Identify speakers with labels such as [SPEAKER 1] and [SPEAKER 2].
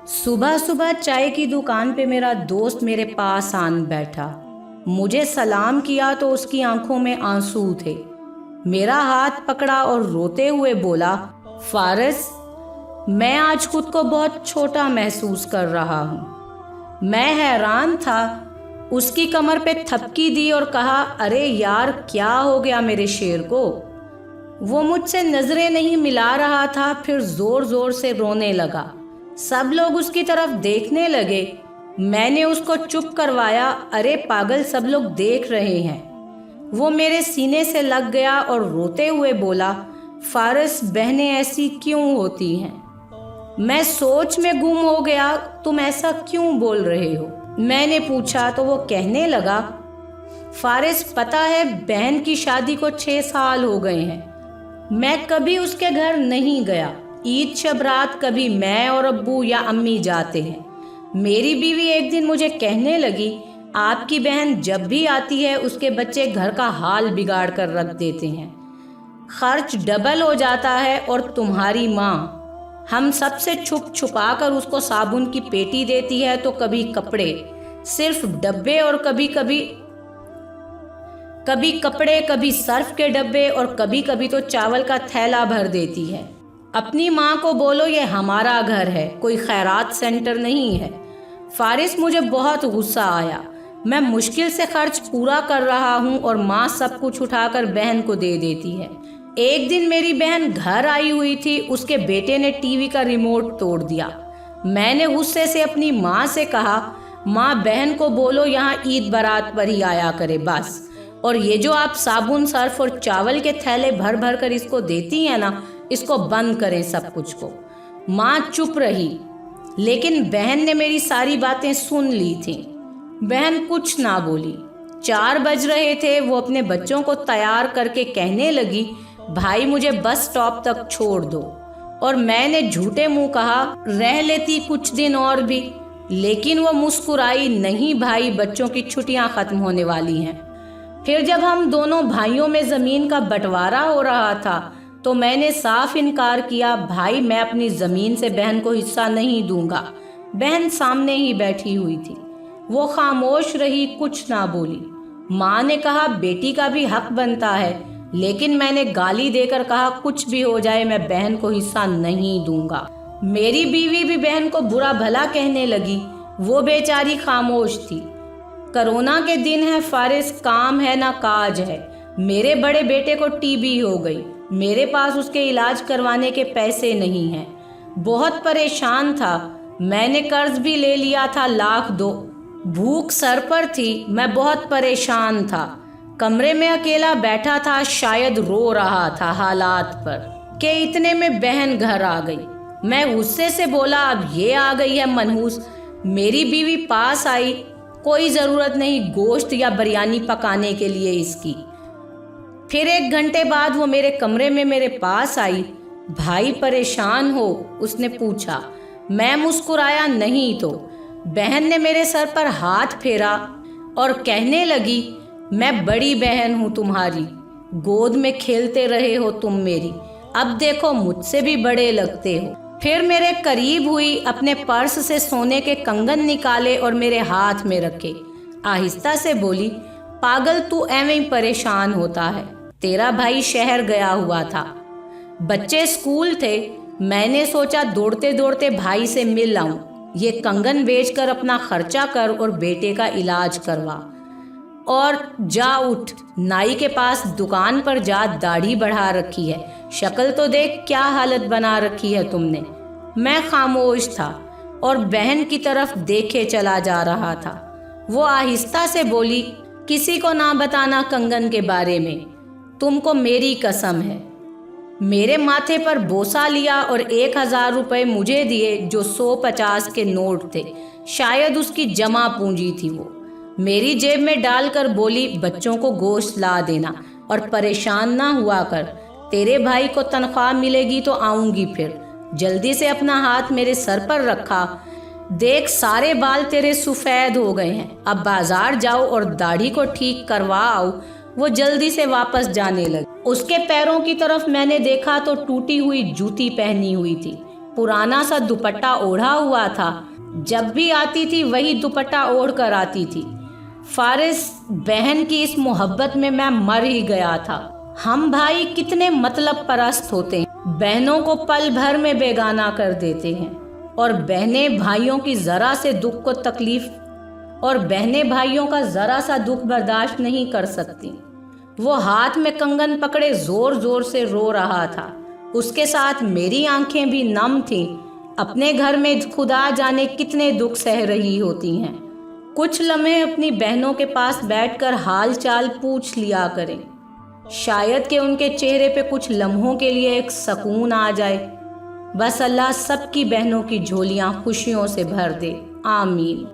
[SPEAKER 1] सुबह सुबह चाय की दुकान पे मेरा दोस्त मेरे पास आन बैठा। मुझे सलाम किया तो उसकी आंखों में आंसू थे। मेरा हाथ पकड़ा और रोते हुए बोला, फारिस, मैं आज खुद को बहुत छोटा महसूस कर रहा हूँ। मैं हैरान था। उसकी कमर पे थपकी दी और कहा, अरे यार, क्या हो गया मेरे शेर को। वो मुझसे नजरें नहीं मिला रहा था, फिर जोर जोर से रोने लगा। सब लोग उसकी तरफ देखने लगे। मैंने उसको चुप करवाया। अरे पागल, सब लोग देख रहे हैं। वो मेरे सीने से लग गया और रोते हुए बोला, फारिस, बहनें ऐसी क्यों होती हैं। मैं सोच में गुम हो गया। तुम ऐसा क्यों बोल रहे हो, मैंने पूछा तो वो कहने लगा, फारिस, पता है, बहन की शादी को 6 साल हो गए हैं। मैं कभी उसके घर नहीं गया। ईद शब रात कभी मैं और अब्बू या अम्मी जाते हैं। मेरी बीवी एक दिन मुझे कहने लगी, आपकी बहन जब भी आती है उसके बच्चे घर का हाल बिगाड़ कर रख देते हैं। खर्च डबल हो जाता है। और तुम्हारी माँ हम सबसे छुप छुपा कर उसको साबुन की पेटी देती है, तो कभी कपड़े, सिर्फ डब्बे, और कभी कपड़े, कभी सर्फ के डब्बे, और कभी कभी तो चावल का थैला भर देती है। अपनी माँ को बोलो ये हमारा घर है, कोई खैरात सेंटर नहीं है। फारिस, मुझे बहुत गुस्सा आया। मैं मुश्किल से खर्च पूरा कर रहा हूँ और माँ सब कुछ उठाकर बहन को दे देती है। एक दिन मेरी बहन घर आई हुई थी। उसके बेटे ने टीवी का रिमोट तोड़ दिया। मैंने गुस्से से अपनी माँ से कहा, माँ, बहन को बोलो यहाँ ईद बारात पर ही आया करे बस। और ये जो आप साबुन, सर्फ और चावल के थैले भर भर कर इसको देती हैं ना, इसको बंद करें सब कुछ को। माँ चुप रही, लेकिन बहन ने मेरी सारी बातें सुन ली थी। बहन कुछ ना बोली। 4 बज रहे थे। वो अपने बच्चों को तैयार करके कहने लगी, भाई, मुझे बस स्टॉप तक छोड़ दो। और मैंने झूठे मुंह कहा, रह लेती कुछ दिन और भी। लेकिन वो मुस्कुराई, नहीं भाई, बच्चों की छुट्टियां खत्म होने वाली हैं। फिर जब हम दोनों भाइयों में ज़मीन का बंटवारा हो रहा था तो मैंने साफ इनकार किया, भाई, मैं अपनी ज़मीन से बहन को हिस्सा नहीं दूंगा। बहन सामने ही बैठी हुई थी। वो खामोश रही, कुछ ना बोली। माँ ने कहा, बेटी का भी हक बनता है। लेकिन मैंने गाली देकर कहा, कुछ भी हो जाए, मैं बहन को हिस्सा नहीं दूंगा। मेरी बीवी भी बहन को बुरा भला कहने लगी। वो बेचारी खामोश थी। कोरोना के दिन है फारिस, काम है ना काज है। मेरे बड़े बेटे को टीबी हो गई। मेरे पास उसके इलाज करवाने के पैसे नहीं हैं। बहुत परेशान था। मैंने कर्ज भी ले लिया था, 1.2 लाख। भूख सर पर थी। मैं बहुत परेशान था। कमरे में अकेला बैठा था, शायद रो रहा था हालात पर। कि इतने में बहन घर आ गई। मैं गुस्से से बोला, अब ये आ गई है मनहूस। मेरी बीवी पास आई, कोई ज़रूरत नहीं गोश्त या बिरयानी पकाने के लिए इसकी। फिर 1 घंटे बाद वो मेरे कमरे में मेरे पास आई। भाई, परेशान हो, उसने पूछा। मैं मुस्कुराया, नहीं तो। बहन ने मेरे सर पर हाथ फेरा और कहने लगी, मैं बड़ी बहन हूँ तुम्हारी, गोद में खेलते रहे हो तुम मेरी, अब देखो मुझसे भी बड़े लगते हो। फिर मेरे करीब हुई, अपने पर्स से सोने के कंगन निकाले और मेरे हाथ में रखे। आहिस्ता से बोली, पागल, तू ऐਵੇਂ ही परेशान होता है। तेरा भाई शहर गया हुआ था, बच्चे स्कूल थे। मैंने सोचा दौड़ते दौड़ते भाई से मिल आऊं। ये कंगन बेचकर अपना खर्चा कर और बेटे का इलाज करवा। और जा, उठ, नाई के पास दुकान पर जा, दाढ़ी बढ़ा रखी है, शक्ल तो देख क्या हालत बना रखी है तुमने। मैं खामोश था और बहन की तरफ देखे चला जा रहा था। वो आहिस्ता से बोली, किसी को ना बताना कंगन के बारे में, तुमको मेरी कसम है। मेरे माथे पर बोसा लिया और 1000 रुपए मुझे दिए, जो 150 के नोट थे। शायद उसकी जमा पूंजी थी। वो मेरी जेब में डालकर बोली, बच्चों को गोश्त ला देना और परेशान ना हुआ कर। तेरे भाई को तनख्वाह मिलेगी तो आऊंगी फिर। जल्दी से अपना हाथ मेरे सर पर रखा। देख, सारे बाल तेरे सफ़ेद हो गए हैं, अब बाजार जाओ और दाढ़ी को ठीक करवा आओ। वो जल्दी से वापस जाने लगी। उसके पैरों की तरफ मैंने देखा तो टूटी हुई जूती पहनी हुई थी। पुराना सा दुपट्टा ओढ़ा हुआ था। जब भी आती थी वही दुपट्टा ओढ़ कर आती थी। फारिस, बहन की इस मोहब्बत में मैं मर ही गया था। हम भाई कितने मतलब परस्त होते हैं, बहनों को पल भर में बेगाना कर देते हैं और बहनें भाइयों की ज़रा से दुख को तकलीफ और बहनें भाइयों का ज़रा सा दुख बर्दाश्त नहीं कर सकती। वो हाथ में कंगन पकड़े ज़ोर ज़ोर से रो रहा था। उसके साथ मेरी आंखें भी नम थीं। अपने घर में खुदा जाने कितने दुख सह रही होती हैं। कुछ लम्हे अपनी बहनों के पास बैठकर हाल चाल पूछ लिया करें। शायद कि उनके चेहरे पे कुछ लम्हों के लिए एक सुकून आ जाए। बस अल्लाह सबकी बहनों की झोलियां खुशियों से भर दे। आमीन।